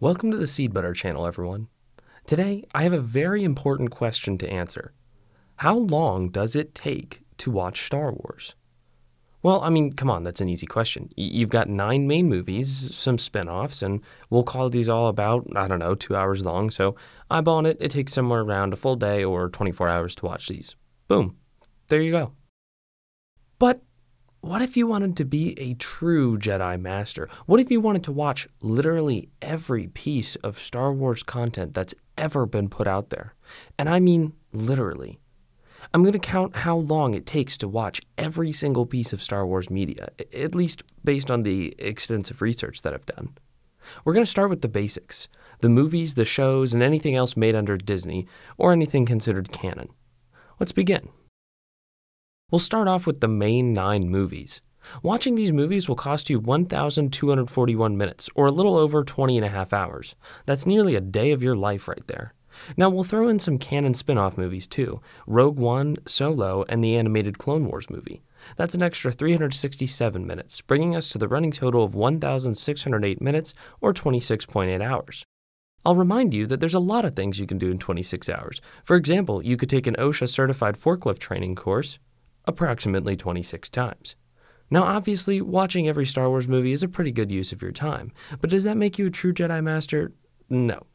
Welcome to the Seed Butter channel, everyone. Today, I have a very important question to answer. How long does it take to watch Star Wars? Well, I mean, come on, that's an easy question. You've got 9 main movies, some spin-offs, and we'll call these all about, 2 hours long, so eyeballing it, it takes somewhere around a full day or 24 hours to watch these. Boom. There you go. But what if you wanted to be a true Jedi Master? What if you wanted to watch literally every piece of Star Wars content that's ever been put out there? And I mean literally. I'm going to count how long it takes to watch every single piece of Star Wars media, at least based on the extensive research that I've done. We're going to start with the basics, the movies, the shows, and anything else made under Disney, or anything considered canon. Let's begin. We'll start off with the main 9 movies. Watching these movies will cost you 1,241 minutes, or a little over 20 and a half hours. That's nearly a day of your life right there. Now, we'll throw in some canon spin-off movies too, Rogue One, Solo, and the animated Clone Wars movie. That's an extra 367 minutes, bringing us to the running total of 1,608 minutes, or 26.8 hours. I'll remind you that there's a lot of things you can do in 26 hours. For example, you could take an OSHA-certified forklift training course, approximately 26 times. Now, obviously, watching every Star Wars movie is a pretty good use of your time, but does that make you a true Jedi Master? No.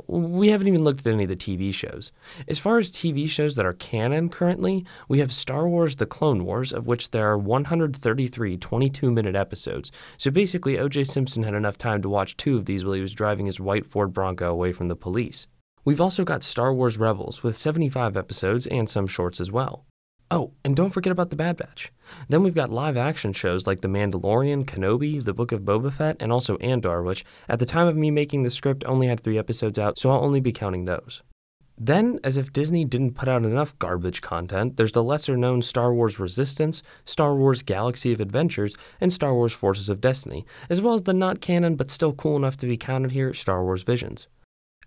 We haven't even looked at any of the TV shows. As far as TV shows that are canon currently, we have Star Wars The Clone Wars, of which there are 133 22-minute episodes. So basically, O.J. Simpson had enough time to watch 2 of these while he was driving his white Ford Bronco away from the police. We've also got Star Wars Rebels, with 75 episodes and some shorts as well. Oh, and don't forget about The Bad Batch. Then we've got live-action shows like The Mandalorian, Kenobi, The Book of Boba Fett, and also Andor, which, at the time of me making the script, only had 3 episodes out, so I'll only be counting those. Then, as if Disney didn't put out enough garbage content, there's the lesser-known Star Wars Resistance, Star Wars Galaxy of Adventures, and Star Wars Forces of Destiny, as well as the not-canon but still cool enough to be counted here, Star Wars Visions.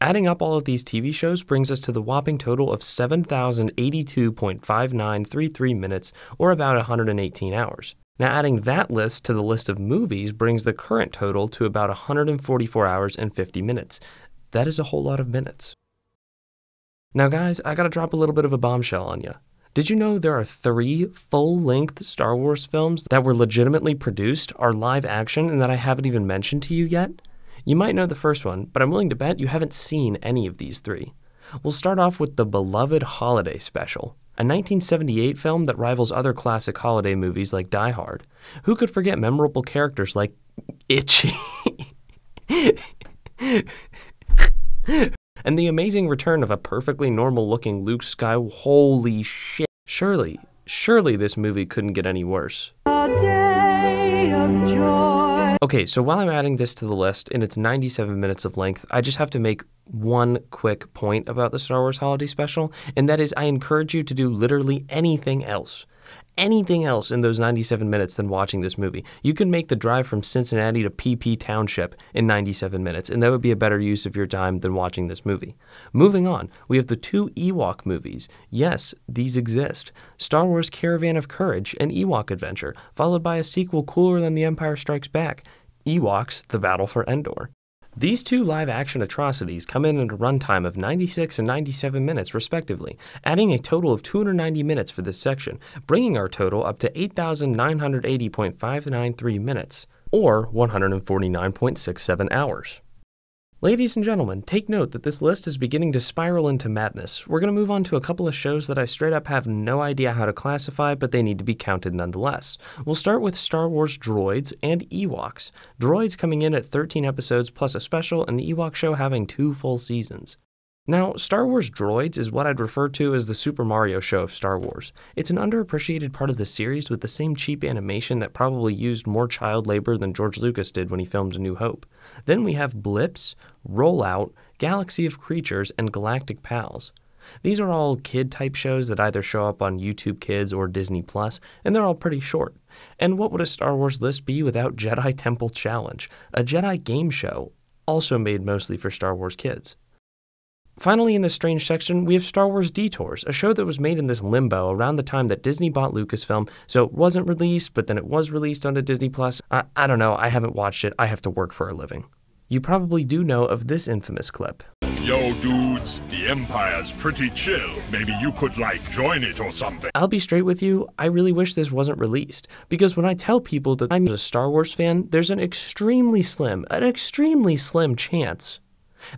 Adding up all of these TV shows brings us to the whopping total of 7,082.5933 minutes, or about 118 hours. Now, adding that list to the list of movies brings the current total to about 144 hours and 50 minutes. That is a whole lot of minutes. Now, guys, I gotta drop a little bit of a bombshell on you. Did you know there are 3 full-length Star Wars films that were legitimately produced, are live action, and that I haven't even mentioned to you yet? You might know the first one, but I'm willing to bet you haven't seen any of these 3. We'll start off with the beloved Holiday Special, a 1978 film that rivals other classic holiday movies like Die Hard. Who could forget memorable characters like Itchy and the amazing return of a perfectly normal-looking Luke Skywalker? Holy shit. Surely this movie couldn't get any worse. A day of joy. Okay, so while I'm adding this to the list in its 97 minutes of length, I just have to make one quick point about the Star Wars Holiday Special, and that is I encourage you to do literally anything else in those 97 minutes than watching this movie. You can make the drive from Cincinnati to PP Township in 97 minutes, and that would be a better use of your time than watching this movie. Moving on, we have the 2 Ewok movies. Yes, these exist. Star Wars Caravan of Courage and Ewok Adventure, followed by a sequel cooler than The Empire Strikes Back, Ewoks: The Battle for Endor. These 2 live-action atrocities come in at a runtime of 96 and 97 minutes, respectively, adding a total of 290 minutes for this section, bringing our total up to 8,980.593 minutes, or 149.67 hours. Ladies and gentlemen, take note that this list is beginning to spiral into madness. We're going to move on to a couple of shows that I straight up have no idea how to classify, but they need to be counted nonetheless. We'll start with Star Wars Droids and Ewoks. Droids coming in at 13 episodes plus a special, and the Ewok show having 2 full seasons. Now, Star Wars Droids is what I'd refer to as the Super Mario show of Star Wars. It's an underappreciated part of the series with the same cheap animation that probably used more child labor than George Lucas did when he filmed A New Hope. Then we have Blips, Rollout, Galaxy of Creatures, and Galactic Pals. These are all kid-type shows that either show up on YouTube Kids or Disney+, and they're all pretty short. And what would a Star Wars list be without Jedi Temple Challenge, a Jedi game show, also made mostly for Star Wars kids? Finally, in this strange section, we have Star Wars Detours, a show that was made in this limbo around the time that Disney bought Lucasfilm, so it wasn't released, but then it was released onto Disney+. I don't know, I haven't watched it, I have to work for a living. You probably do know of this infamous clip. Yo, dudes, the Empire's pretty chill. Maybe you could, join it or something. I'll be straight with you, I really wish this wasn't released, because when I tell people that I'm a Star Wars fan, there's an extremely slim chance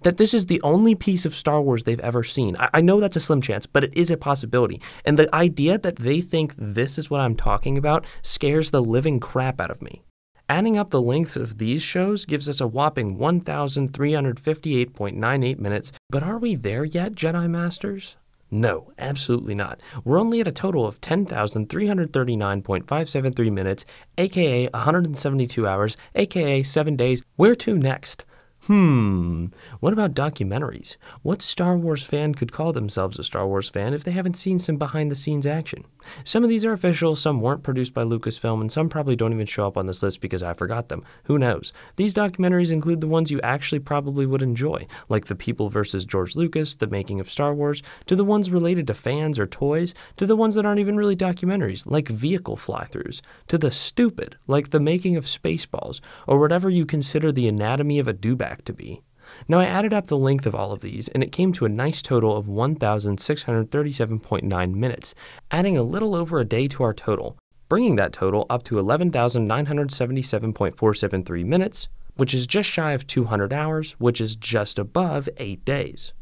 that this is the only piece of Star Wars they've ever seen. I know that's a slim chance, but it is a possibility. And the idea that they think this is what I'm talking about scares the living crap out of me. Adding up the length of these shows gives us a whopping 1,358.98 minutes, but are we there yet, Jedi Masters? No, absolutely not. We're only at a total of 10,339.573 minutes, aka 172 hours, aka 7 days. Where to next? What about documentaries? What Star Wars fan could call themselves a Star Wars fan if they haven't seen some behind-the-scenes action? Some of these are official, some weren't produced by Lucasfilm, and some probably don't even show up on this list because I forgot them. Who knows? These documentaries include the ones you actually probably would enjoy, like The People vs. George Lucas, The Making of Star Wars, to the ones related to fans or toys, to the ones that aren't even really documentaries, like vehicle fly-throughs, to the stupid, like The Making of Spaceballs, or whatever you consider the anatomy of a dewback to be. Now, I added up the length of all of these, and it came to a nice total of 1,637.9 minutes, adding a little over a day to our total, bringing that total up to 11,977.473 minutes, which is just shy of 200 hours, which is just above 8 days.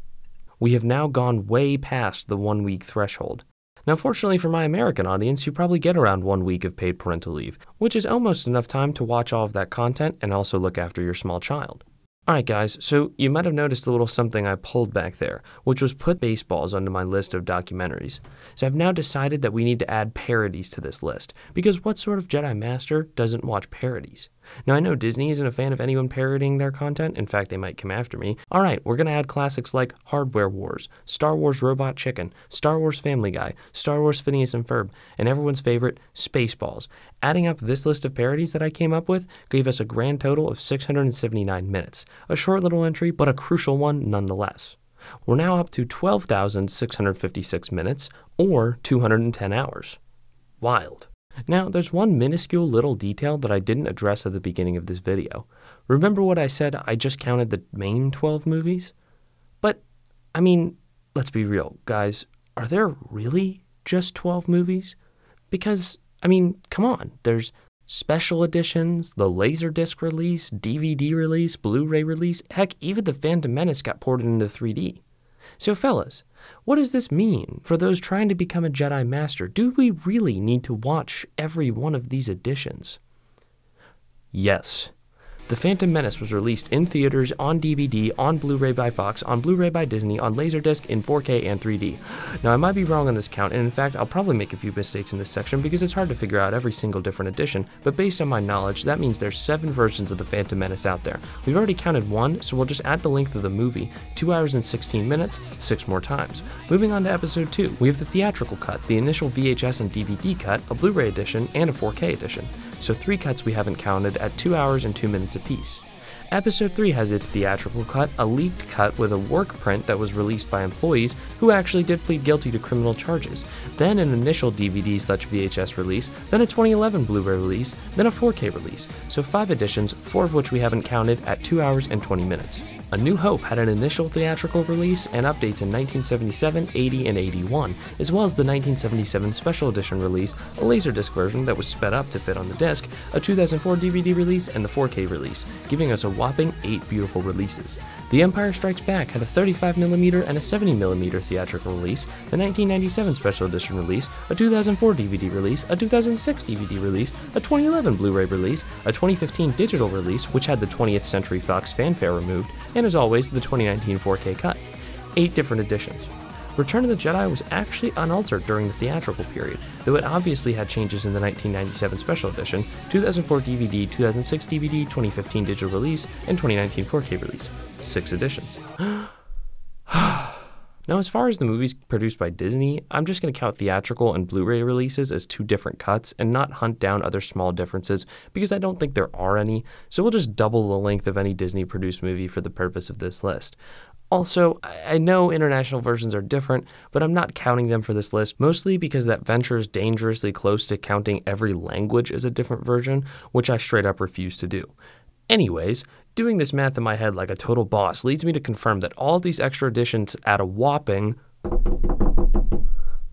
We have now gone way past the 1 week threshold. Now, fortunately for my American audience, you probably get around 1 week of paid parental leave, which is almost enough time to watch all of that content and also look after your small child. Alright guys, so you might have noticed a little something I pulled back there, which was put Baseballs onto my list of documentaries. So I've now decided that we need to add parodies to this list, because what sort of Jedi Master doesn't watch parodies? Now I know Disney isn't a fan of anyone parodying their content, in fact they might come after me. Alright, we're going to add classics like Hardware Wars, Star Wars Robot Chicken, Star Wars Family Guy, Star Wars Phineas and Ferb, and everyone's favorite, Spaceballs. Adding up this list of parodies that I came up with gave us a grand total of 679 minutes. A short little entry, but a crucial one nonetheless. We're now up to 12,656 minutes, or 210 hours. Wild. Now, there's one minuscule little detail that I didn't address at the beginning of this video. Remember what I said I just counted the main 12 movies? But, I mean, let's be real, guys. Are there really just 12 movies? Because, I mean, come on. There's special editions, the Laserdisc release, DVD release, Blu-ray release. Heck, even The Phantom Menace got ported into 3D. So fellas, what does this mean for those trying to become a Jedi Master? Do we really need to watch every one of these editions? Yes. The Phantom Menace was released in theaters, on DVD, on Blu-ray by Fox, on Blu-ray by Disney, on Laserdisc, in 4K and 3D. Now, I might be wrong on this count, and in fact, I'll probably make a few mistakes in this section because it's hard to figure out every single different edition, but based on my knowledge, that means there's 7 versions of The Phantom Menace out there. We've already counted 1, so we'll just add the length of the movie, 2 hours and 16 minutes, 6 more times. Moving on to episode 2, we have the theatrical cut, the initial VHS and DVD cut, a Blu-ray edition, and a 4K edition. So 3 cuts we haven't counted at 2 hours and 2 minutes apiece. Episode 3 has its theatrical cut, a leaked cut with a work print that was released by employees who actually did plead guilty to criminal charges, then an initial DVD/VHS release, then a 2011 Blu-ray release, then a 4K release. So 5 editions, 4 of which we haven't counted at 2 hours and 20 minutes. A New Hope had an initial theatrical release and updates in 1977, 80, and 81, as well as the 1977 Special Edition release, a Laserdisc version that was sped up to fit on the disc, a 2004 DVD release, and the 4K release, giving us a whopping 8 beautiful releases. The Empire Strikes Back had a 35mm and a 70mm theatrical release, the 1997 Special Edition release, a 2004 DVD release, a 2006 DVD release, a 2011 Blu-ray release, a 2015 digital release, which had the 20th Century Fox fanfare removed, and as always, the 2019 4K cut. 8 different editions. Return of the Jedi was actually unaltered during the theatrical period, though it obviously had changes in the 1997 Special Edition, 2004 DVD, 2006 DVD, 2015 digital release, and 2019 4K release. 6 editions. Now, as far as the movies produced by Disney, I'm just going to count theatrical and Blu-ray releases as 2 different cuts and not hunt down other small differences because I don't think there are any, so we'll just double the length of any Disney-produced movie for the purpose of this list. Also, I know international versions are different, but I'm not counting them for this list, mostly because that venture is dangerously close to counting every language as a different version, which I straight up refuse to do. Anyways, doing this math in my head like a total boss leads me to confirm that all of these extra additions add a whopping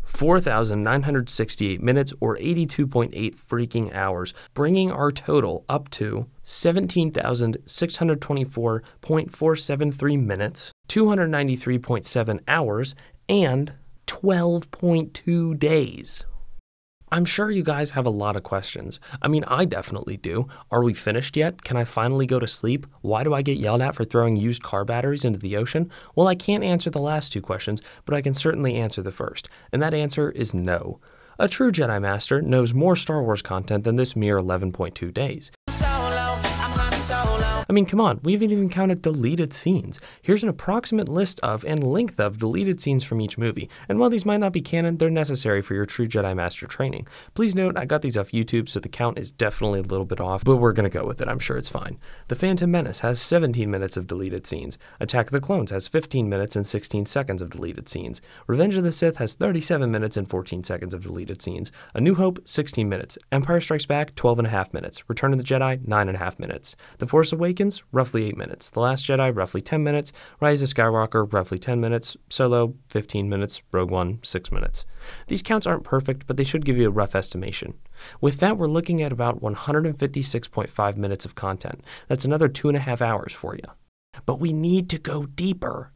4,968 minutes or 82.8 freaking hours, bringing our total up to 17,624.473 minutes, 293.7 hours, and 12.2 days. I'm sure you guys have a lot of questions. I mean, I definitely do. Are we finished yet? Can I finally go to sleep? Why do I get yelled at for throwing used car batteries into the ocean? Well, I can't answer the last two questions, but I can certainly answer the first. And that answer is no. A true Jedi Master knows more Star Wars content than this mere 11.2 days. I mean, come on, we haven't even counted deleted scenes. Here's an approximate list of and length of deleted scenes from each movie, and while these might not be canon, they're necessary for your true Jedi Master training. Please note, I got these off YouTube, so the count is definitely a little bit off, but we're gonna go with it, I'm sure it's fine. The Phantom Menace has 17 minutes of deleted scenes. Attack of the Clones has 15 minutes and 16 seconds of deleted scenes. Revenge of the Sith has 37 minutes and 14 seconds of deleted scenes. A New Hope, 16 minutes. Empire Strikes Back, 12.5 minutes. Return of the Jedi, 9.5 minutes. The Force Awakens, roughly 8 minutes. The Last Jedi, roughly 10 minutes. Rise of Skywalker, roughly 10 minutes. Solo, 15 minutes. Rogue One, 6 minutes. These counts aren't perfect, but they should give you a rough estimation. With that, we're looking at about 156.5 minutes of content. That's another 2.5 hours for you. But we need to go deeper.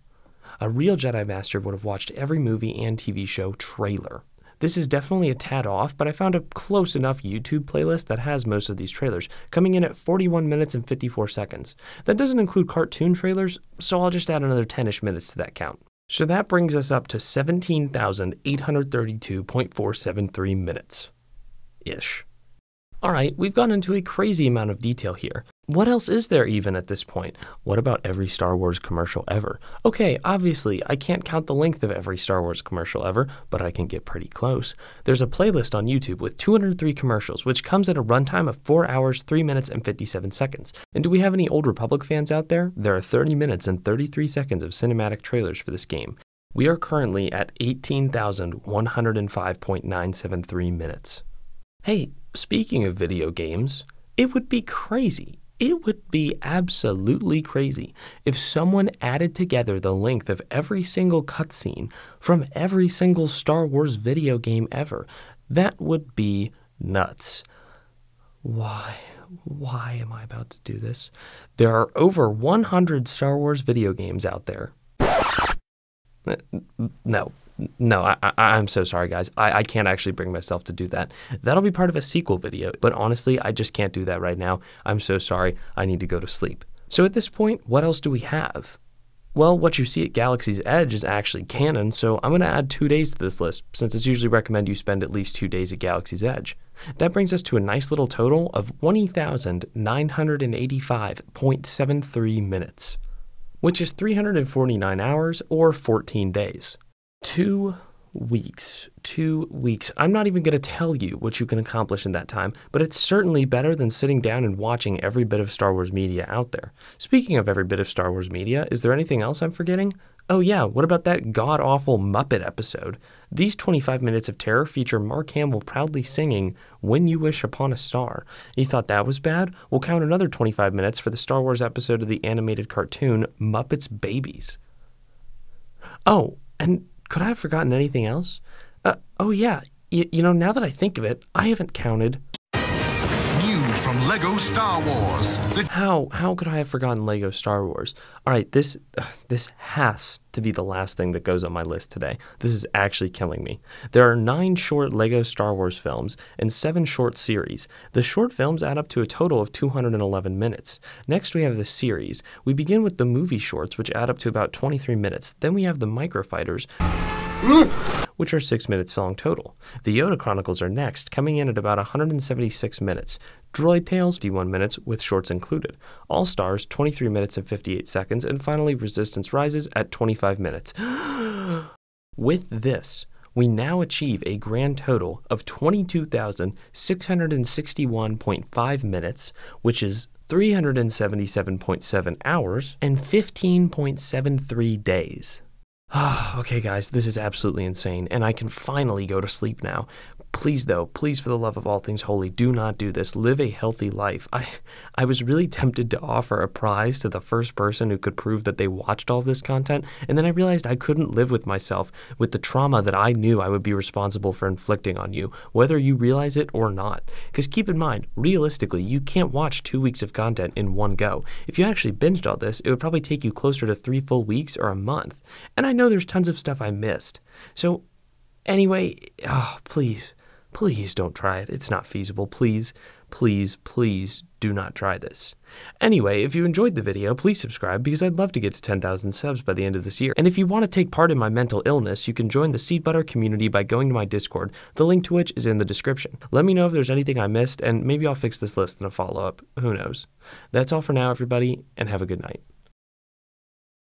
A real Jedi Master would have watched every movie and TV show trailer. This is definitely a tad off, but I found a close enough YouTube playlist that has most of these trailers, coming in at 41 minutes and 54 seconds. That doesn't include cartoon trailers, so I'll just add another 10-ish minutes to that count. So that brings us up to 17,832.473 minutes-ish. Alright, we've gone into a crazy amount of detail here. What else is there even at this point? What about every Star Wars commercial ever? Okay, obviously, I can't count the length of every Star Wars commercial ever, but I can get pretty close. There's a playlist on YouTube with 203 commercials, which comes at a runtime of 4 hours, 3 minutes, and 57 seconds. And do we have any Old Republic fans out there? There are 30 minutes and 33 seconds of cinematic trailers for this game. We are currently at 18,105.973 minutes. Hey, speaking of video games, it would be crazy. It would be absolutely crazy if someone added together the length of every single cutscene from every single Star Wars video game ever. That would be nuts. Why am I about to do this? There are over 100 Star Wars video games out there. No, I'm so sorry, guys. I can't actually bring myself to do that. That'll be part of a sequel video, but honestly, I just can't do that right now. I'm so sorry. I need to go to sleep. So at this point, what else do we have? Well, what you see at Galaxy's Edge is actually canon, so I'm going to add 2 days to this list, since it's usually recommended you spend at least 2 days at Galaxy's Edge. That brings us to a nice little total of 20,985.73 minutes, which is 349 hours or 14 days. 2 weeks. I'm not even going to tell you what you can accomplish in that time, but it's certainly better than sitting down and watching every bit of Star Wars media out there. Speaking of every bit of Star Wars media, is there anything else I'm forgetting? Oh yeah, what about that god-awful Muppet episode? These 25 minutes of terror feature Mark Hamill proudly singing When You Wish Upon a Star. You thought that was bad? We'll count another 25 minutes for the Star Wars episode of the animated cartoon Muppets Babies. Oh, and could I have forgotten anything else? Oh yeah, you know, now that I think of it, I haven't counted. New from LEGO Star Wars. How could I have forgotten LEGO Star Wars? All right, this has to be the last thing that goes on my list today. This is actually killing me. There are 9 short LEGO Star Wars films and 7 short series. The short films add up to a total of 211 minutes. Next, we have the series. We begin with the movie shorts, which add up to about 23 minutes. Then we have the Microfighters, which are 6 minutes long total. The Yoda Chronicles are next, coming in at about 176 minutes. Droid Tales, 51 minutes with shorts included. All Stars, 23 minutes and 58 seconds. And finally, Resistance Rises at 25 minutes. With this, we now achieve a grand total of 22,661.5 minutes, which is 377.7 hours and 15.73 days. Okay guys, this is absolutely insane, and I can finally go to sleep now. Please, though, please, for the love of all things holy, do not do this. Live a healthy life. I was really tempted to offer a prize to the first person who could prove that they watched all this content, and then I realized I couldn't live with myself with the trauma that I knew I would be responsible for inflicting on you, whether you realize it or not. Because keep in mind, realistically, you can't watch 2 weeks of content in one go. If you actually binged all this, it would probably take you closer to 3 full weeks or a month. And I know there's tons of stuff I missed. So anyway, please don't try it. It's not feasible. Please do not try this. Anyway, if you enjoyed the video, please subscribe because I'd love to get to 10,000 subs by the end of this year. And if you want to take part in my mental illness, you can join the Seed Butter community by going to my Discord, the link to which is in the description. Let me know if there's anything I missed, and maybe I'll fix this list in a follow-up. Who knows? That's all for now, everybody, and have a good night.